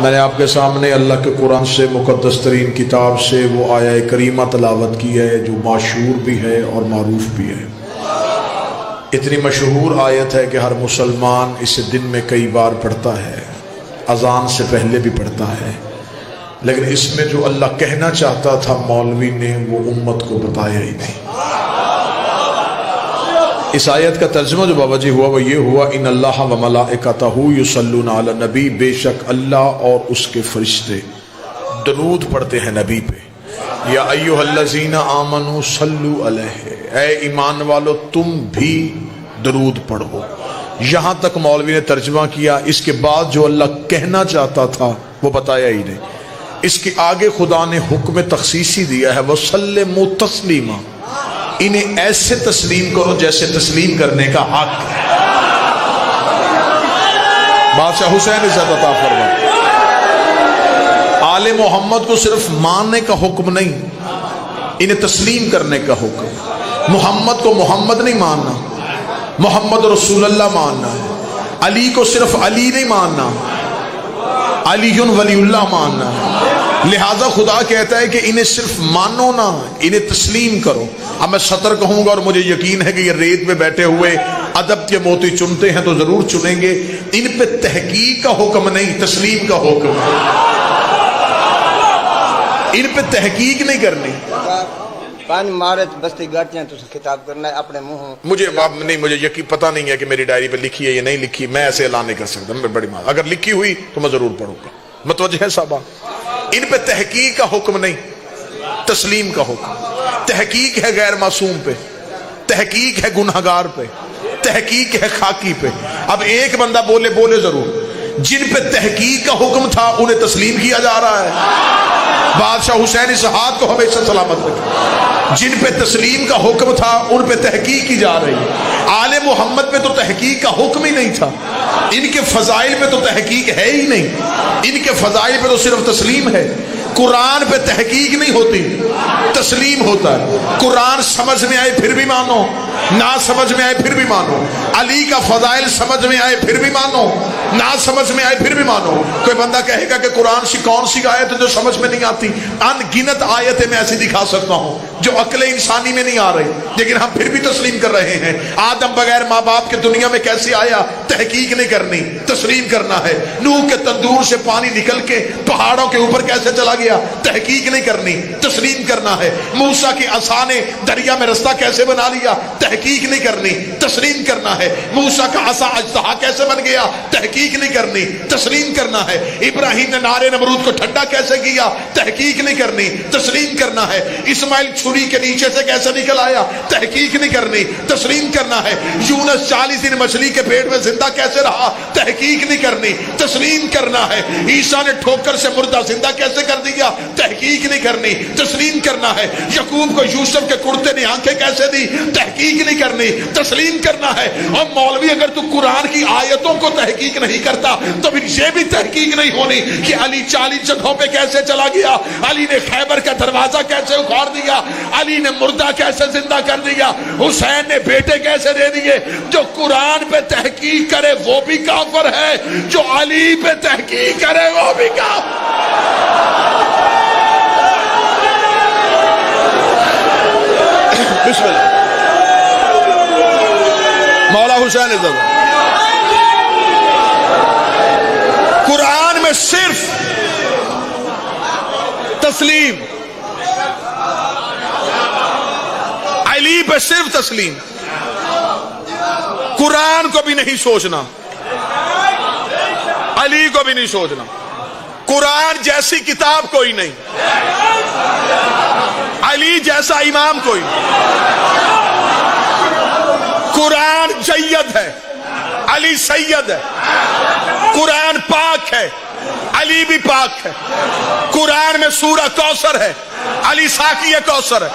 میں نے آپ کے سامنے اللہ کے قرآن سے مقدس ترین کتاب سے وہ آیہ کریمہ تلاوت کی ہے جو مشہور بھی ہے اور معروف بھی ہے۔ اتنی مشہور آیت ہے کہ ہر مسلمان اسے دن میں کئی بار پڑھتا ہے، اذان سے پہلے بھی پڑھتا ہے، لیکن اس میں جو اللہ کہنا چاہتا تھا مولوی نے وہ امت کو بتایا ہی نہیں۔ اس آیت کا ترجمہ جو بابا جی ہوا وہ یہ ہوا، ان اللہ و ملائکتہ یصلون علی النبی، بے شک اللہ اور اس کے فرشتے درود پڑھتے ہیں نبی پہ۔ یا ایھا الذین آمنوا صلوا علیہ، اے ایمان والو تم بھی درود پڑھو۔ یہاں تک مولوی نے ترجمہ کیا، اس کے بعد جو اللہ کہنا چاہتا تھا وہ بتایا ہی نہیں۔ اس کے آگے خدا نے حکم تخصیصی دیا ہے، وسلموا تسلیما، انہیں ایسے تسلیم کرو جیسے تسلیم کرنے کا حق ہے۔ بادشاہ حسین عزت عطا فرما، آل محمد کو صرف ماننے کا حکم نہیں، انہیں تسلیم کرنے کا حکم۔ محمد کو محمد نہیں ماننا، محمد رسول اللہ ماننا ہے۔ علی کو صرف علی نہیں ماننا، علی ولی اللہ ماننا ہے۔ لہذا خدا کہتا ہے کہ انہیں صرف مانو نہ، انہیں تسلیم کرو۔ اب میں سطر کہوں گا اور مجھے یقین ہے کہ یہ ریت میں بیٹھے ہوئے ادب کے موتی چنتے ہیں تو ضرور چنیں گے۔ ان پہ تحقیق کا حکم نہیں، تسلیم کا حکم ہے۔ ان پہ تحقیق نہیں کرنی۔ پانی مارت بستی گاٹیاں تو خطاب کرنا ہے اپنے منہ۔ مجھے یقین پتہ نہیں ہے کہ میری ڈائری پہ لکھی ہے یا نہیں لکھی، میں ایسے اعلان نہیں کر سکتا، میں بڑی بات، اگر لکھی ہوئی تو میں ضرور پڑھوں گا۔ متوجہ ہے صاحبہ؟ ان پہ تحقیق کا حکم نہیں، تسلیم کا حکم۔ تحقیق ہے غیر معصوم پہ، تحقیق ہے گنہگار پہ، تحقیق ہے خاکی پہ۔ اب ایک بندہ بولے ضرور، جن پہ تحقیق کا حکم تھا انہیں تسلیم کیا جا رہا ہے۔ بادشاہ حسین اس ہاتھ کو ہمیشہ سلامت رکھے۔ جن پہ تسلیم کا حکم تھا ان پہ تحقیق کی جا رہی ہے۔ آل محمد پہ تو تحقیق کا حکم ہی نہیں تھا، ان کے فضائل پہ تو تحقیق ہے ہی نہیں، ان کے فضائل پہ تو صرف تسلیم ہے۔ قرآن پہ تحقیق نہیں ہوتی، تسلیم ہوتا ہے۔ قرآن سمجھ میں آئے پھر بھی مانو، نہ سمجھ میں آئے پھر بھی مانو۔ علی کا فضائل سمجھ میں آئے پھر بھی مانو، نہ سمجھ میں آئے پھر بھی مانو۔ کوئی بندہ کہے گا کہ قرآن سے کون سی آیت جو سمجھ میں نہیں آتی؟ ان گنت آیتیں میں ایسی دکھا سکتا ہوں جو عقل انسانی میں نہیں آ رہی، لیکن ہم پھر بھی تسلیم کر رہے ہیں۔ آدم بغیر ماں باپ کے دنیا میں کیسے آیا؟ تحقیق نہیں کرنی، تسلیم کرنا ہے۔ نوح کے تندور سے پانی نکل کے پہاڑوں کے اوپر کیسے چلا گیا؟ تحقیق نہیں کرنی، تسلیم کرنا ہے۔ موسیٰ کی عصا نے دریا میں رستہ کیسے بنا لیا؟ تحقیق نہیں کرنی، تسلیم کرنا ہے۔ موسیٰ کا عصا اژدہا کیسے بن گیا؟ تحقیق نہیں کرنی، تسلیم کرنا ہے۔ ابراہیم نے نارے نمرود کو ٹھنڈا کیسے کیا؟ تحقیق نہیں کرنی، تسلیم کرنا ہے۔ اسماعیل چھری کے نیچے سے کیسے نکل آیا؟ تحقیق نہیں کرنی، تسلیم کرنا ہے۔ یونس 40 دن مچھلی کے پیٹ میں زندہ کیسے رہا؟ تحقیق نہیں کرنی، تسلیم کرنا ہے۔ عیسیٰ نے ٹھوکر سے مردہ زندہ کیسے کر دیا؟ تحقیق نہیں کرنی، تسلیم کرنا ہے۔ یعقوب کو یوسف کے کرتے نے آنکھیں کیسے دی؟ تحقیق نہیں کرنی، تسلیم کرنا ہے۔ اور مولوی اگر تو قرآن کی آیتوں کو تحقیق نہیں کرتا تو پھر یہ بھی تحقیق نہیں ہونی کہ علی 40 جگہوں پہ کیسے چلا گیا، علی نے خیبر کا دروازہ کیسے اکھاڑ دیا، علی نے مردہ کیسے زندہ کر دیا، حسین نے بیٹے کیسے دے دیے۔ جو قرآن پہ تحقیق کرے وہ بھی کافر ہے، جو علی پہ تحقیق کرے وہ بھی کافر۔ بسم اللہ۔ مولا حسین عزت، قرآن میں صرف تسلیم، علی پہ صرف تسلیم، قرآن کو بھی نہیں سوچنا، علی کو بھی نہیں سوچنا۔ قرآن جیسی کتاب کوئی نہیں، علی جیسا امام کوئی نہیں۔ قرآن جید ہے، علی سید ہے۔ قرآن پاک ہے، علی بھی پاک ہے۔ قرآن میں سورہ کوثر ہے، علی ساقی کوثر ہے۔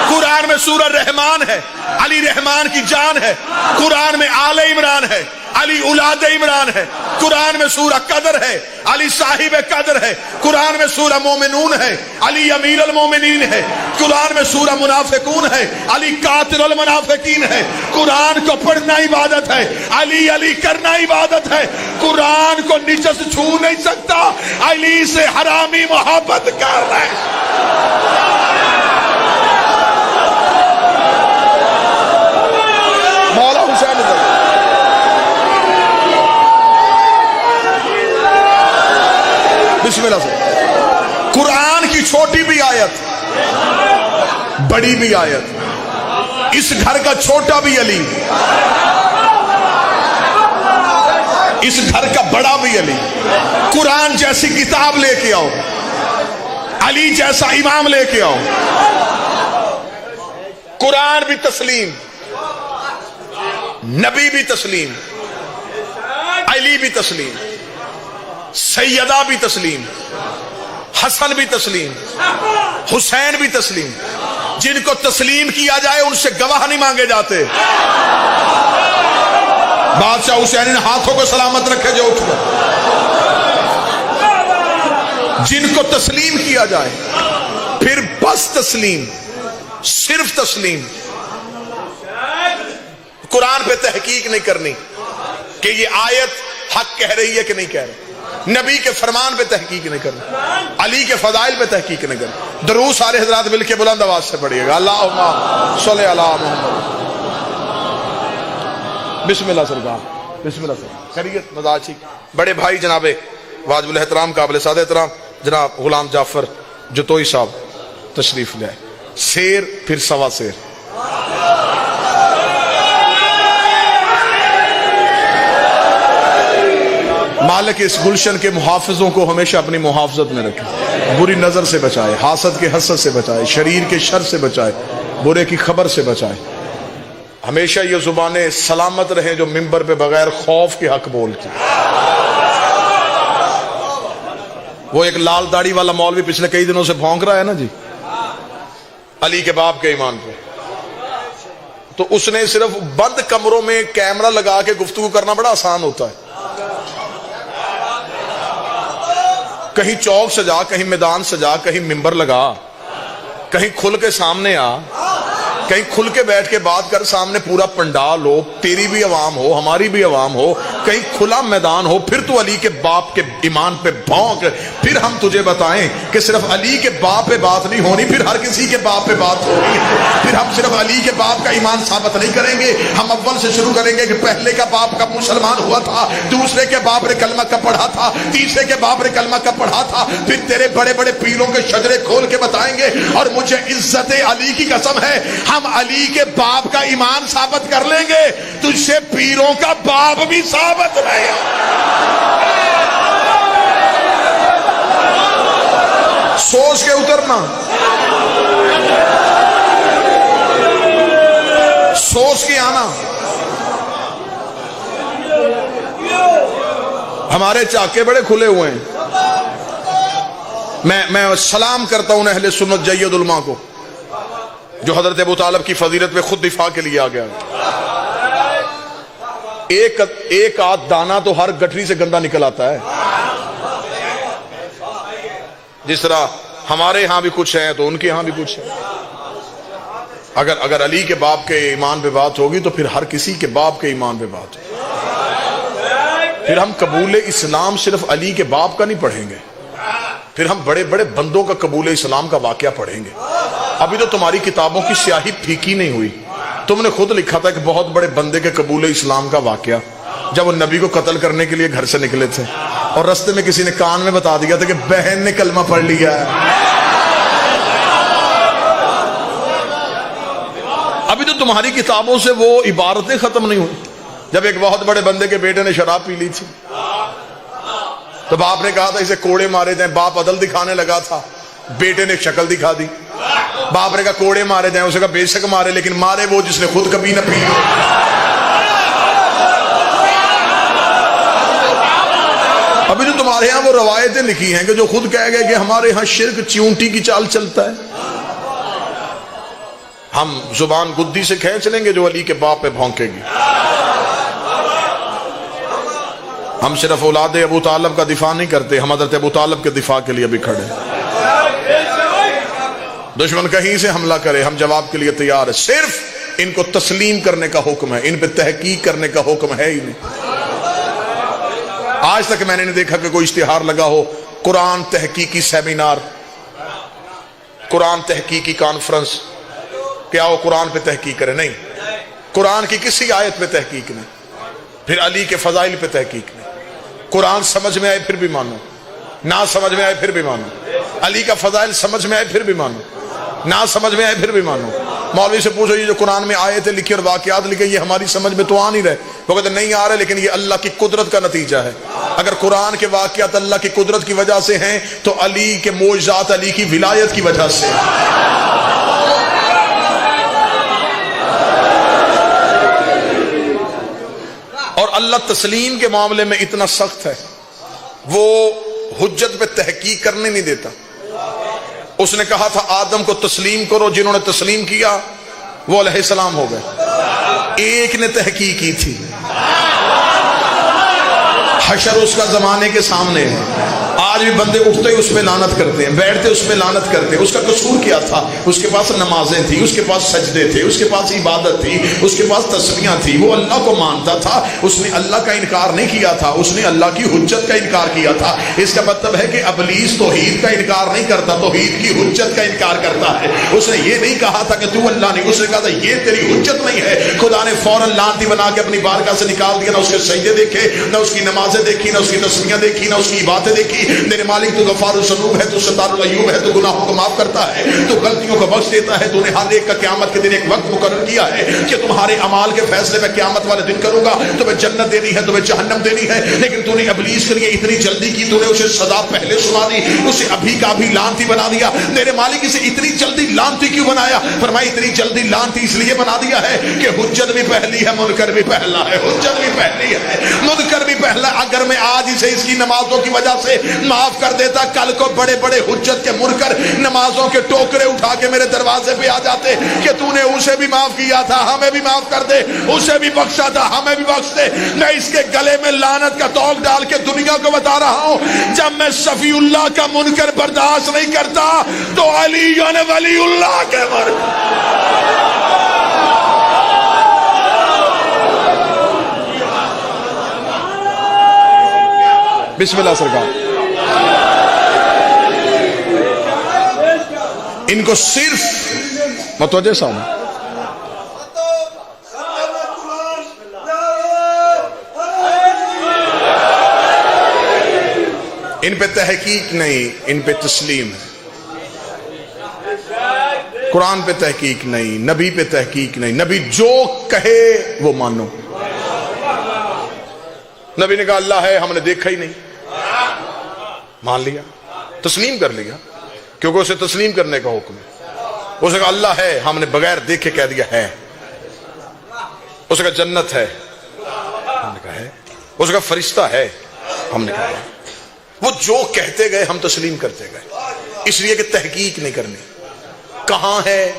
قرآن میں سورہ رحمان ہے، علی رحمان کی جان ہے۔ قرآن میں آل عمران ہے، علی اولاد عمران ہے۔ قرآن میں سورہ قدر ہے، علی صاحب قدر ہے، قرآن میں سورہ مومنون ہے، علی امیر المومنین ہے، قرآن میں سورہ منافقون ہے، علی قاتل المنافقین ہے۔ قرآن کو پڑھنا عبادت ہے، علی علی کرنا عبادت ہے۔ قرآن کو نجس چھو نہیں سکتا، علی سے حرامی محبت کر رہے۔ مولا حسین بسم اللہ سے قرآن کی چھوٹی بھی آیت، بڑی بھی آیت، اس گھر کا چھوٹا بھی علی، اس گھر کا بڑا بھی علی۔ قرآن جیسی کتاب لے کے آؤ، علی جیسا امام لے کے آؤ۔ قرآن بھی تسلیم، نبی بھی تسلیم، علی بھی تسلیم، سیدہ بھی تسلیم، حسن بھی تسلیم، حسین بھی تسلیم۔ جن کو تسلیم کیا جائے ان سے گواہ نہیں مانگے جاتے۔ بادشاہ حسین ہاتھوں کو سلامت رکھے جو اٹھ کر، جن کو تسلیم کیا جائے، پھر بس تسلیم، صرف تسلیم۔ قرآن پہ تحقیق نہیں کرنی کہ یہ آیت حق کہہ رہی ہے کہ نہیں کہہ رہی، نبی کے فرمان پہ تحقیق نہیں کرنی، علی کے فضائل پہ تحقیق نہیں کرنی۔ درود سارے حضرات مل کے بلند آواز سے پڑھیے گا، اللہم صلی علی محمد۔ بسم اللہ سرکار، بسم اللہ سرکار۔ خیریت مزاج ٹھیک؟ بڑے بھائی جناب واجب الاحترام قابل سعادت احترام جناب غلام جعفر جتوئی صاحب تشریف لے آئے۔ سیر پھر سوا سیر۔ مالک اس گلشن کے محافظوں کو ہمیشہ اپنی محافظت میں رکھے، بری نظر سے بچائے، حاسد کے حسد سے بچائے، شریر کے شر سے بچائے، برے کی خبر سے بچائے۔ ہمیشہ یہ زبانیں سلامت رہیں جو منبر پہ بغیر خوف کے حق بولتی۔ وہ ایک لال داڑھی والا مولوی پچھلے کئی دنوں سے بھونک رہا ہے نا جی علی کے باپ کے ایمان پہ، تو اس نے صرف بند کمروں میں کیمرہ لگا کے گفتگو کرنا بڑا آسان ہوتا ہے۔ کہیں چوک سجا، کہیں میدان سجا، کہیں منبر لگا، کہیں کھل کے سامنے آ، کہیں کھل کے بیٹھ کے بات کر، سامنے پورا پنڈال ہو، تیری بھی عوام ہو، ہماری بھی عوام ہو، کہیں کھلا میدان ہو، پھر تو علی کے باپ کے ایمان پہ بھونک، پھر ہم تجھے بتائیں کہ صرف علی کے باپ پہ بات نہیں ہونی، پھر ہر کسی کے باپ پہ بات ہوگی۔ پھر ہم صرف علی کے باپ کا ایمان ثابت نہیں کریں گے، ہم اول سے شروع کریں گے کہ پہلے کا باپ کب مسلمان ہوا تھا، دوسرے کے باپ نے کلمہ کب پڑھا تھا، تیسرے کے باپ نے کلمہ کب پڑھا تھا، پھر تیرے بڑے بڑے پیروں کے شجرے کھول کے بتائیں گے۔ اور مجھے عزت علی کی قسم ہے، ہم علی کے باپ کا ایمان ثابت کر لیں گے، تجھ سے پیروں کا باپ بھی ثابت رہے گا۔ سوچ کے اترنا، سوچ کے آنا۔ ہمارے چاکے بڑے کھلے ہوئے ہیں۔ میں سلام کرتا ہوں اہل سنت جید علماء کو جو حضرت ابو طالب کی فضیلت میں خود دفاع کے لیے آ گیا۔ ایک آدھ دانہ تو ہر گٹھری سے گندا نکل آتا ہے۔ جس طرح ہمارے ہاں بھی کچھ ہے تو ان کے ہاں بھی کچھ ہے۔ اگر علی کے باپ کے ایمان پہ بات ہوگی تو پھر ہر کسی کے باپ کے ایمان پہ بات ہوگی۔ پھر ہم قبول اسلام صرف علی کے باپ کا نہیں پڑھیں گے، پھر ہم بڑے بڑے بندوں کا قبول اسلام کا واقعہ پڑھیں گے۔ ابھی تو تمہاری کتابوں کی سیاہی پھیکی نہیں ہوئی، تم نے خود لکھا تھا کہ بہت بڑے بندے کے قبول اسلام کا واقعہ، جب وہ نبی کو قتل کرنے کے لیے گھر سے نکلے تھے اور رستے میں کسی نے کان میں بتا دیا تھا کہ بہن نے کلمہ پڑھ لیا ہے۔ ابھی تو تمہاری کتابوں سے وہ عبارتیں ختم نہیں ہوئی۔ جب ایک بہت بڑے بندے کے بیٹے نے شراب پی لی تھی تو باپ نے کہا تھا اسے کوڑے مارے جائیں، باپ عدل دکھانے لگا تھا، بیٹے نے شکل دکھا دی۔ باپ نے کہا کوڑے مارے جائیں، اسے کہا بے شک مارے، لیکن مارے وہ جس نے خود کبھی نہ پی۔ ابھی تو تمہارے ہاں وہ روایتیں لکھی ہیں کہ جو خود کہہ گئے کہ ہمارے ہاں شرک چیونٹی کی چال چلتا ہے۔ ہم زبان گدی سے کھینچ لیں گے جو علی کے باپ پہ بھونکے گی۔ ہم صرف اولاد ابو طالب کا دفاع نہیں کرتے، ہم حضرت ابو طالب کے دفاع کے لیے بھی کھڑے ہیں۔ دشمن کہیں سے حملہ کرے ہم جواب کے لیے تیار ہے، صرف ان کو تسلیم کرنے کا حکم ہے، ان پہ تحقیق کرنے کا حکم ہے ہی نہیں۔ آج تک میں نے نہیں دیکھا کہ کوئی اشتہار لگا ہو قرآن تحقیقی سیمینار، قرآن تحقیقی کانفرنس، کیا وہ قرآن پہ تحقیق کرے؟ نہیں، قرآن کی کسی آیت پہ تحقیق نہیں، پھر علی کے فضائل پہ تحقیق نہیں۔ قرآن سمجھ میں آئے پھر بھی مانو، نہ سمجھ میں آئے پھر بھی مانو، علی کا فضائل سمجھ میں آئے پھر بھی مانو، نہ سمجھ میں آئے پھر بھی مانو۔ مولوی سے پوچھو یہ جو قرآن میں آیتیں لکھی اور واقعات لکھے یہ ہماری سمجھ میں تو آ نہیں رہے، وہ کہتے نہیں آ رہے، لیکن یہ اللہ کی قدرت کا نتیجہ ہے۔ اگر قرآن کے واقعات اللہ کی قدرت کی وجہ سے ہیں تو علی کے معجزات، علی کی ولایت کی وجہ سے۔ اور اللہ تسلیم کے معاملے میں اتنا سخت ہے، وہ حجت پہ تحقیق کرنے نہیں دیتا۔ اس نے کہا تھا آدم کو تسلیم کرو، جنہوں نے تسلیم کیا وہ علیہ السلام ہو گئے۔ ایک نے تحقیق کی تھی، حشر اس کا زمانے کے سامنے ہے، آج بھی بندے اٹھتے ہی اس پہ لعنت کرتے ہیں، بیٹھتے اس پہ لعنت کرتے ہیں۔ اس کا قصور کیا تھا؟ اس کے پاس نمازیں تھی، اس کے پاس سجدے تھے، اس کے پاس عبادت تھی، اس کے پاس تسبیحاں تھی، وہ اللہ کو مانتا تھا، اس نے اللہ کا انکار نہیں کیا تھا، اس نے اللہ کی حجت کا انکار کیا تھا۔ اس کا مطلب ہے کہ ابلیس توحید کا انکار نہیں کرتا، توحید کی حجت کا انکار کرتا ہے۔ اس نے یہ نہیں کہا تھا کہ تو اللہ نہیں، اس نے کہا تھا یہ تیری حجت نہیں ہے۔ خدا نے فوراً لعنتی بنا کے اپنی بارگاہ سے نکال دیا، نہ اس کے سجدے دیکھے، نہ اس کی نمازیں دیکھی، نہ اس کی تسبیحاں دیکھی، نہ اس کی عبادتیں دیکھی۔ میرے مالک تو غفار الذنوب ہے، تو ستار العیوب ہے، تو گناہوں کو معاف کرتا ہے، تو غلطیوں کو بخش دیتا ہے۔ تو نے ہر ایک کا قیامت کے دن ایک وقت مقرر کیا ہے کہ تمہارے اعمال کے فیصلے میں قیامت والے دن کروں گا، تمہیں جنت دینی ہے، تمہیں جہنم دینی ہے۔ لیکن تو نے ابلیس کے لیے اتنی جلدی کی، تو نے اسے سزا پہلے سنا دی، اسے ابھی کا بھی لعنتی بنا دیا۔ میرے مالک اسے اتنی جلدی لعنتی کیوں بنایا؟ فرمایا اتنی جلدی لعنتی اس لیے بنا دیا ہے کہ حجت بھی پہلی ہے، منکر بھی پہلا ہے، حجت بھی پہلی ہے، منکر بھی پہلا۔ اگر میں آج اسے اس کی نمازوں کی وجہ سے معاف کر دیتا، کل کو بڑے بڑے حجت کے منکر نمازوں کے ٹوکرے اٹھا کے میرے دروازے پہ آ جاتے کہ تو نے اسے بھی معاف کیا تھا، ہمیں بھی معاف کر دے، اسے بھی بخشا تھا، ہمیں بھی بخش دے۔ میں اس کے گلے میں لعنت کا توق ڈال کے دنیا کو بتا رہا ہوں، جب میں صفی اللہ کا منکر برداشت نہیں کرتا تو علی ولی اللہ کے بسم اللہ سرکار۔ ان کو صرف متوجہ صاحب ان پہ تحقیق نہیں، ان پہ تسلیم ہے۔ قرآن پہ تحقیق نہیں، نبی پہ تحقیق نہیں، نبی جو کہے وہ مانو۔ نبی نے کہا اللہ ہے، ہم نے دیکھا ہی نہیں، مان لیا، تسلیم کر لیا، کیونکہ اسے تسلیم کرنے کا حکم ہے۔ اسے کہا اللہ ہے، ہم نے بغیر دیکھے کہہ دیا ہے۔ اسے کہا جنت ہے، ہم نے کہا ہے۔ اسے کہا فرشتہ ہے، ہم نے کہا ہے۔ وہ جو کہتے گئے ہم تسلیم کرتے گئے، اس لیے کہ تحقیق نہیں کرنی، کہاں ہے،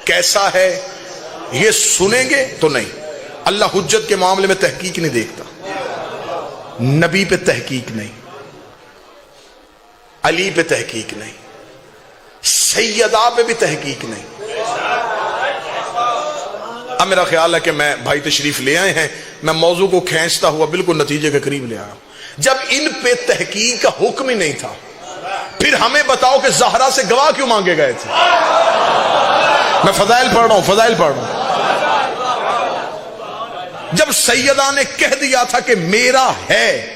کیسا ہے، یہ سنیں گے تو نہیں۔ اللہ حجت کے معاملے میں تحقیق نہیں دیکھتا، نبی پہ تحقیق نہیں، علی پہ تحقیق نہیں، سیدہ پہ بھی تحقیق نہیں۔ اب میرا خیال ہے کہ میں بھائی تشریف لے آئے ہیں، میں موضوع کو کھینچتا ہوا بالکل نتیجے کے قریب لے آیا ہوں۔ جب ان پہ تحقیق کا حکم ہی نہیں تھا، پھر ہمیں بتاؤ کہ زہرا سے گواہ کیوں مانگے گئے تھے؟ میں فضائل پڑھ رہا ہوں، فضائل پڑھ رہا ہوں۔ جب سیدہ نے کہہ دیا تھا کہ میرا ہے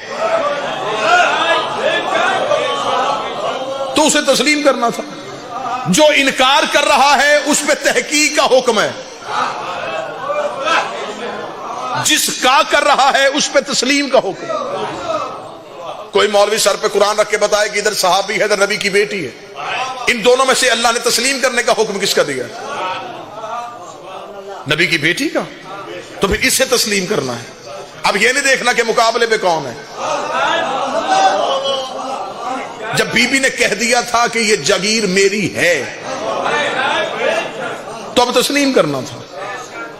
تو اسے تسلیم کرنا تھا۔ جو انکار کر رہا ہے اس پہ تحقیق کا حکم ہے، جس کا کر رہا ہے اس پہ تسلیم کا حکم ہے۔ کوئی مولوی سر پہ قرآن رکھ کے بتائے کہ ادھر صحابی ہے ادھر نبی کی بیٹی ہے، ان دونوں میں سے اللہ نے تسلیم کرنے کا حکم کس کا دیا؟ نبی کی بیٹی کا، تو پھر اسے تسلیم کرنا ہے۔ اب یہ نہیں دیکھنا کہ مقابلے پہ کون ہے۔ جب بی بی نے کہہ دیا تھا کہ یہ جگیر میری ہے تو اب تسلیم کرنا تھا۔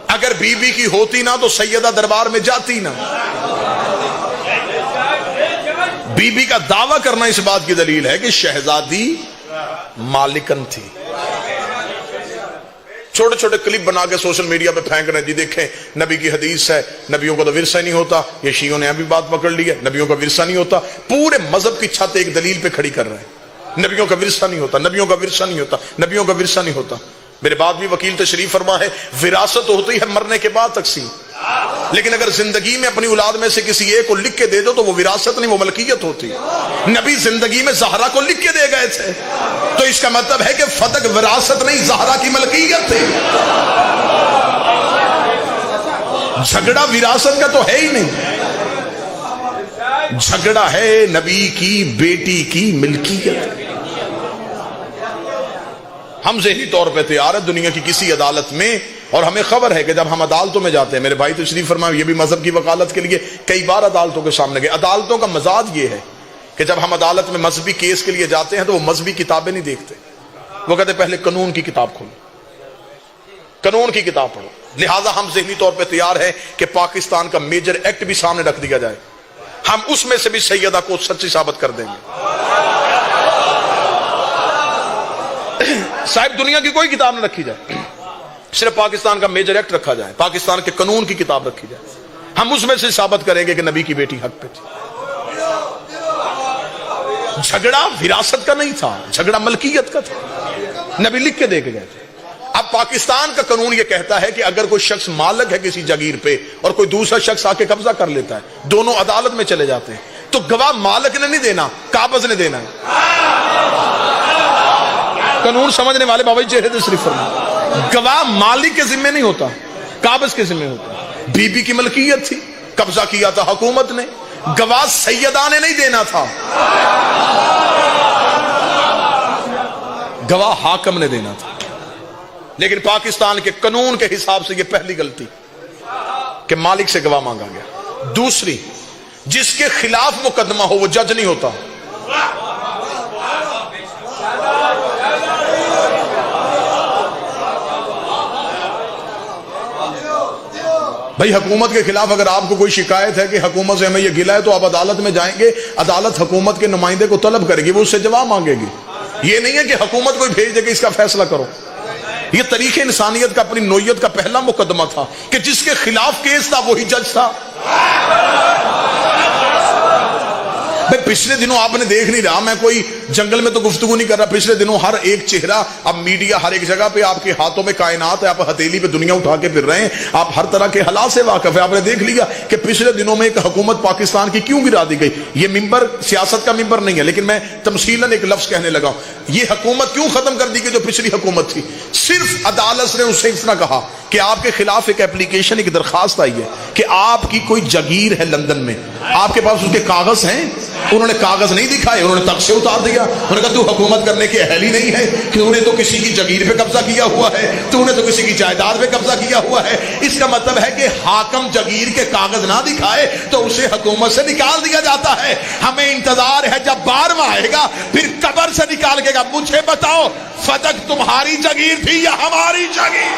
اگر بی بی کی ہوتی نہ تو سیدہ دربار میں جاتی نہ۔ بی بی کا دعویٰ کرنا اس بات کی دلیل ہے کہ شہزادی مالکن تھی. چھوٹے چھوٹے کلپ بنا کے سوشل میڈیا پہ پھینک رہے ہیں، جی دیکھیں نبی کی حدیث ہے، نبیوں کا تو ورثہ نہیں ہوتا. یہ شیعوں نے ابھی بات پکڑ لی ہے، نبیوں کا ورثہ نہیں ہوتا. پورے مذہب کی چھت ایک دلیل پہ کھڑی کر رہے ہیں، نبیوں کا ورثہ نہیں ہوتا، نبیوں کا ورثہ نہیں ہوتا، نبیوں کا ورثہ نہیں ہوتا. میرے بعد بھی وکیل تشریف فرما ہے، وراثت ہوتی ہے مرنے کے بعد تقسیم، لیکن اگر زندگی میں اپنی اولاد میں سے کسی ایک کو لکھ کے دے دو تو وہ وراثت نہیں، وہ ملکیت ہوتی. نبی زندگی میں زہرا کو لکھ کے دے گئے تھے، تو اس کا مطلب ہے کہ فتح وراثت نہیں، زہرا کی ملکیت تھی. جھگڑا وراثت کا تو ہے ہی نہیں، جھگڑا ہے نبی کی بیٹی کی ملکیت. ہم ذہنی طور پہ تیار ہے دنیا کی کسی عدالت میں، اور ہمیں خبر ہے کہ جب ہم عدالتوں میں جاتے ہیں، میرے بھائی تشریف فرمائے یہ بھی مذہب کی وکالت کے لیے کئی بار عدالتوں کے سامنے گئے. عدالتوں کا مزاج یہ ہے کہ جب ہم عدالت میں مذہبی کیس کے لیے جاتے ہیں تو وہ مذہبی کتابیں نہیں دیکھتے، وہ کہتے پہلے قانون کی کتاب کھولو، قانون کی کتاب پڑھو. لہٰذا ہم ذہنی طور پہ تیار ہیں کہ پاکستان کا میجر ایکٹ بھی سامنے رکھ دیا جائے، ہم اس میں سے بھی سیدہ کو سچی ثابت کر دیں گے. صاحب دنیا کی کوئی کتاب نہ رکھی جائے، صرف پاکستان کا میجر ایکٹ رکھا جائے، پاکستان کے قانون کی کتاب رکھی جائے، ہم اس میں سے ثابت کریں گے کہ نبی کی بیٹی حق پہ تھی. جھگڑا وراثت کا نہیں تھا، جھگڑا ملکیت کا تھا، نبی لکھ کے دے کے گئے تھے. اب پاکستان کا قانون یہ کہتا ہے کہ اگر کوئی شخص مالک ہے کسی جگیر پہ اور کوئی دوسرا شخص آ کے قبضہ کر لیتا ہے، دونوں عدالت میں چلے جاتے ہیں، تو گواہ مالک نے نہیں دینا، قابض نے دینا ہے. قانون سمجھنے والے بابا جی چہرے سے صرف فرمائیں، گواہ مالک کے ذمہ نہیں ہوتا، قابض کے ذمہ ہوتا. بی بی کی ملکیت تھی، قبضہ کیا تھا حکومت نے، گواہ سیدہ نے نہیں دینا تھا، گواہ حاکم نے دینا تھا. لیکن پاکستان کے قانون کے حساب سے یہ پہلی غلطی کہ مالک سے گواہ مانگا گیا. دوسری، جس کے خلاف مقدمہ ہو وہ جج نہیں ہوتا. بھائی حکومت کے خلاف اگر آپ کو کوئی شکایت ہے کہ حکومت سے ہمیں یہ گلہ ہے تو آپ عدالت میں جائیں گے، عدالت حکومت کے نمائندے کو طلب کرے گی، وہ اس سے جواب مانگے گی. یہ نہیں ہے کہ حکومت کو بھیج دے کہ اس کا فیصلہ کرو. یہ تاریخ انسانیت کا اپنی نوعیت کا پہلا مقدمہ تھا کہ جس کے خلاف کیس تھا وہی جج تھا. پچھلے دنوں آپ نے دیکھ نہیں رہا، میں کوئی جنگل میں تو گفتگو نہیں کر رہا، پچھلے دنوں ہر ایک چہرہ، اب میڈیا ہر ایک جگہ پہ آپ کے ہاتھوں میں کائنات ہے، آپ ہتھیلی پہ دنیا اٹھا کے پھر رہے ہیں، آپ ہر طرح کے حالات سے واقف ہے. آپ نے دیکھ لیا کہ پچھلے دنوں میں ایک حکومت پاکستان کی کیوں گرا دی گئی. یہ ممبر سیاست کا ممبر نہیں ہے، لیکن میں تمثیلاً ایک لفظ کہنے لگا ہوں، یہ حکومت کیوں ختم کر دی گئی جو پچھلی حکومت تھی. صرف عدالت نے اسے اتنا کہا کہ آپ کے خلاف ایک اپلیکیشن، ایک درخواست آئی ہے کہ آپ کی کوئی جگیر ہے لندن میں، آپ کے پاس اس کے کاغذ ہیں. انہوں نے کاغذ نہیں دکھائے، انہوں نے تخت سے اتار دیا. انہوں نے کہا تو حکومت کرنے کے اہل ہی نہیں ہے، کہ انہوں نے تو کسی کی جگیر پہ قبضہ کیا ہوا ہے، تو انہوں نے تو کسی کی جائیداد پہ قبضہ کیا ہوا ہے. اس کا مطلب ہے کہ حاکم جگیر کے کاغذ نہ دکھائے تو اسے حکومت سے نکال دیا جاتا ہے. ہمیں انتظار ہے جب 12واں آئے گا پھر قبر سے نکال کے گا. مجھے بتاؤ فتح تمہاری جگیر تھی یا ہماری جگیر؟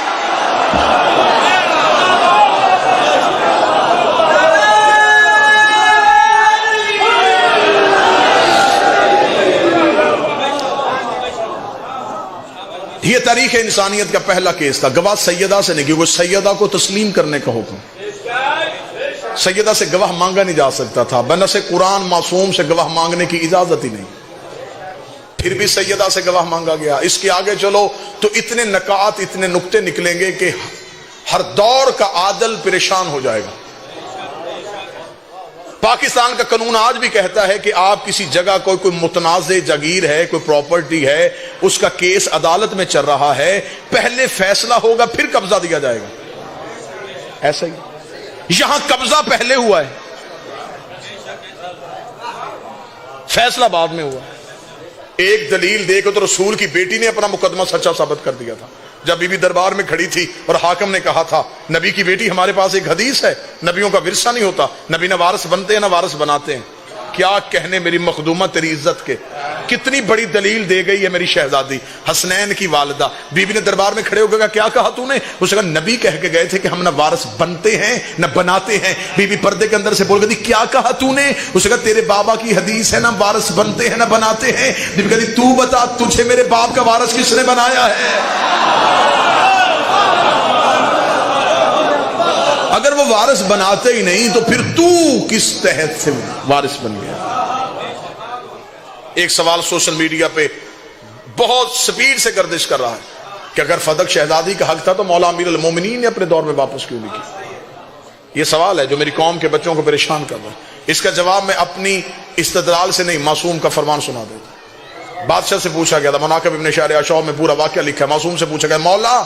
یہ تاریخ انسانیت کا پہلا کیس تھا. گواہ سیدہ سے نہیں، کیونکہ سیدہ کو تسلیم کرنے کا حکم، سیدہ سے گواہ مانگا نہیں جا سکتا تھا. بنص قرآن معصوم سے گواہ مانگنے کی اجازت ہی نہیں، پھر بھی سیدہ سے گواہ مانگا گیا. اس کے آگے چلو تو اتنے نکات، اتنے نکتے نکلیں گے کہ ہر دور کا عادل پریشان ہو جائے گا. پاکستان کا قانون آج بھی کہتا ہے کہ آپ کسی جگہ کوئی متنازع جگیر ہے، کوئی پراپرٹی ہے، اس کا کیس عدالت میں چل رہا ہے، پہلے فیصلہ ہوگا پھر قبضہ دیا جائے گا. ایسا ہی یہاں قبضہ پہلے ہوا ہے، فیصلہ بعد میں ہوا. ایک دلیل دے کے تو رسول کی بیٹی نے اپنا مقدمہ سچا ثابت کر دیا تھا. جب بی بی دربار میں کھڑی تھی اور حاکم نے کہا تھا نبی کی بیٹی، ہمارے پاس ایک حدیث ہے، نبیوں کا ورثہ نہیں ہوتا، نبی نہ وارث بنتے ہیں نہ وارث بناتے ہیں. کیا کہنے میری مخدومہ تیری عزت کے. کتنی بڑی دلیل دے گئی ہے میری شہزادی حسنین کی والدہ. بی بی نے دربار میں کھڑے ہو کے کہا کیا کہا تو نے؟ اس نے کہا نبی کہہ کے گئے تھے کہ ہم نہ وارث بنتے ہیں نہ بناتے ہیں. بی بی پردے کے اندر سے بول گئی کیا کہا تو نے؟ اس نے کہا تیرے بابا کی حدیث ہے نہ وارث بنتے ہیں نہ بناتے ہیں. بی بی کہتی تو بتا تجھے میرے باپ کا وارث کس نے بنایا ہے؟ اگر وہ وارث بناتے ہی نہیں تو پھر تو کس تحت سے وارث بن گیا؟ ایک سوال سوشل میڈیا پہ بہت سپیڈ سے گردش کر رہا ہے کہ اگر فدق شہزادی کا حق تھا تو مولا امیر المومنین نے اپنے دور میں واپس کیوں نہیں کی؟ یہ سوال ہے جو میری قوم کے بچوں کو پریشان کر رہا ہے. اس کا جواب میں اپنی استدلال سے نہیں معصوم کا فرمان سنا دیتا. بادشاہ سے پوچھا گیا تھا, مناقب ابن شہر عاشور میں پورا واقعہ لکھا ہے. معصوم سے پوچھا گیا مولا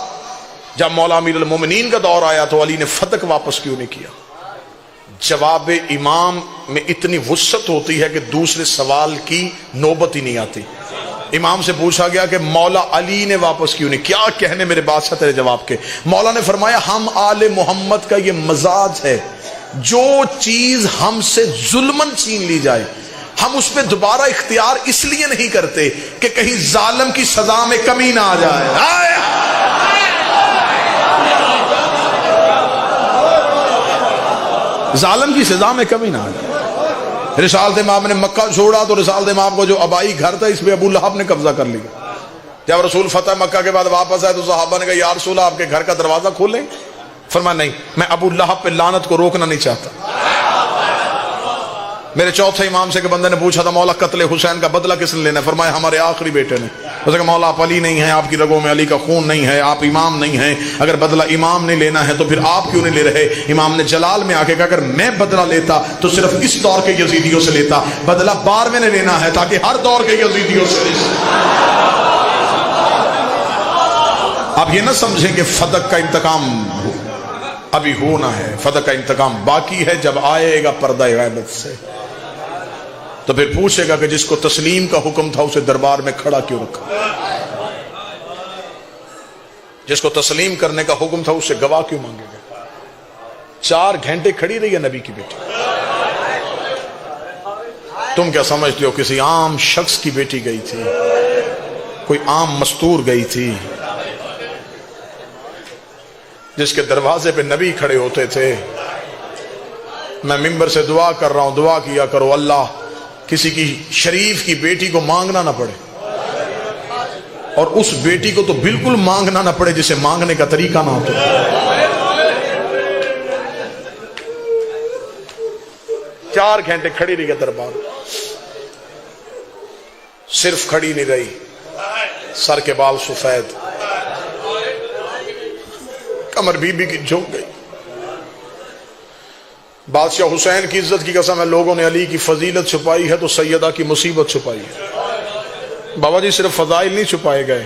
جب مولا امیر المومنین کا دور آیا تو علی نے فتق واپس کیوں نہیں کیا؟ جواب امام میں اتنی وسعت ہوتی ہے کہ دوسرے سوال کی نوبت ہی نہیں آتی. امام سے پوچھا گیا کہ مولا علی نے واپس کیوں نہیں؟ کیا کہنے میرے بادشاہ تیرے جواب کے؟ مولا نے فرمایا ہم آل محمد کا یہ مزاج ہے, جو چیز ہم سے ظلمن چھین لی جائے ہم اس پہ دوبارہ اختیار اس لیے نہیں کرتے کہ کہیں ظالم کی سزا میں کمی نہ آ جائے. ظالم کی سزا میں کمی نہ آ جائے. رسالت امام نے مکہ چھوڑا تو رسالت امام کو جو آبائی گھر تھا اس پہ ابو لہب نے قبضہ کر لیا. جب رسول فتح مکہ کے بعد واپس آئے تو صحابہ نے کہا یا رسول اللہ آپ کے گھر کا دروازہ کھولیں. فرمایا نہیں, میں ابو لہب پہ لعنت کو روکنا نہیں چاہتا. میرے چوتھے امام سے کہ بندے نے پوچھا تھا مولا قتل حسین کا بدلہ کس نے لینا ہے؟ فرمایا ہمارے آخری بیٹے نے. اس نے کہا مولا آپ علی نہیں ہیں, آپ کی رگوں میں علی کا خون نہیں ہے, آپ امام نہیں ہیں, اگر بدلہ امام نے لینا ہے تو پھر آپ کیوں نہیں لے رہے؟ امام نے جلال میں آ کے کہا اگر میں بدلہ لیتا تو صرف اس دور کے یزیدیوں سے لیتا, بدلہ 12ویں نے لینا ہے تاکہ ہر دور کے یزیدیوں سے لے. آپ یہ نہ سمجھیں کہ فتق کا انتقام ابھی ہونا ہے, فتح کا انتقام باقی ہے. جب آئے گا پردہ غیبت سے تو پھر پوچھے گا کہ جس کو تسلیم کا حکم تھا اسے دربار میں کھڑا کیوں رکھا؟ جس کو تسلیم کرنے کا حکم تھا اسے گواہ کیوں مانگے گا؟ 4 گھنٹے کھڑی رہی ہے نبی کی بیٹی. تم کیا سمجھتے ہو کسی عام شخص کی بیٹی گئی تھی, کوئی عام مستور گئی تھی جس کے دروازے پہ نبی کھڑے ہوتے تھے؟ میں منبر سے دعا کر رہا ہوں, دعا کیا کرو اللہ کسی کی شریف کی بیٹی کو مانگنا نہ پڑے, اور اس بیٹی کو تو بالکل مانگنا نہ پڑے جسے مانگنے کا طریقہ نہ ہوتا. 4 گھنٹے کھڑی رہی ہے دربار, صرف کھڑی نہیں رہی, سر کے بال سفید, کمر بی بی کی جھک گئی. بادشاہ حسین کی عزت کی قسم ہے لوگوں نے علی کی فضیلت چھپائی ہے تو سیدہ کی مصیبت چھپائی ہے. بابا جی صرف فضائل نہیں چھپائے گئے,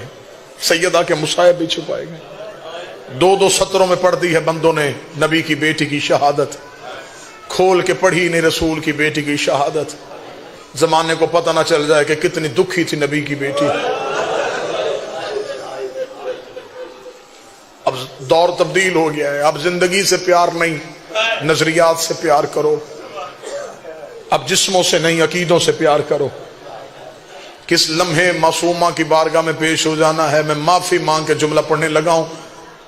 سیدہ کے مصائب بھی چھپائے گئے. 2 سطروں میں پڑھ دی ہے بندوں نے نبی کی بیٹی کی شہادت, کھول کے پڑھی نہیں رسول کی بیٹی کی شہادت. زمانے کو پتہ نہ چل جائے کہ کتنی دکھی تھی نبی کی بیٹی. اب دور تبدیل ہو گیا ہے, اب زندگی سے پیار نہیں, نظریات سے پیار کرو. اب جسموں سے نہیں عقیدوں سے پیار کرو. کس لمحے معصومہ کی بارگاہ میں پیش ہو جانا ہے. میں معافی مانگ کے جملہ پڑھنے لگا ہوں,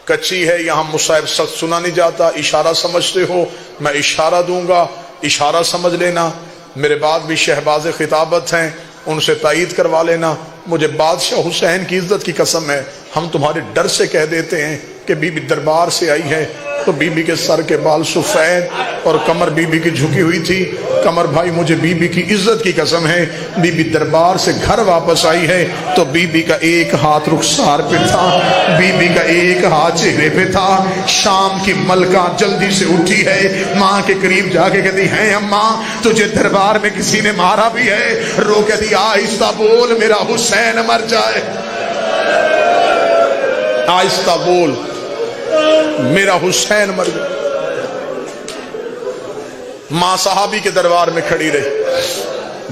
کچی ہے یہاں مصائب سخت سنا نہیں جاتا. اشارہ سمجھتے ہو میں اشارہ دوں گا, اشارہ سمجھ لینا. میرے بعد بھی شہباز خطابت ہیں, ان سے تائید کروا لینا. مجھے بادشاہ حسین کی عزت کی قسم ہے ہم تمہارے ڈر سے کہہ دیتے ہیں کہ بی بی دربار سے آئی ہے تو بی بی کے سر کے بال سفید اور کمر بی بی کی جھکی ہوئی تھی. کمر بھائی مجھے بی بی کی عزت کی قسم ہے بی بی دربار سے گھر واپس آئی ہے تو بی بی کا ایک ہاتھ رخسار پہ تھا, بی بی کا ایک ہاتھ چہرے پہ تھا. شام کی ملکہ جلدی سے اٹھی ہے, ماں کے قریب جا کے کہتی ہے اماں تجھے دربار میں کسی نے مارا بھی ہے؟ رو کہتی آہستہ بول میرا حسین مر جائے, آہستہ بول میرا حسین مر گیا. ماں صحابی کے دربار میں کھڑی رہی,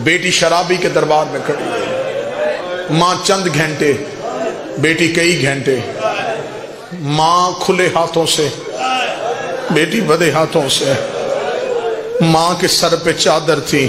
بیٹی شرابی کے دربار میں کھڑی رہی. ماں چند گھنٹے, بیٹی کئی گھنٹے. ماں کھلے ہاتھوں سے, بیٹی بدے ہاتھوں سے. ماں کے سر پہ چادر تھی,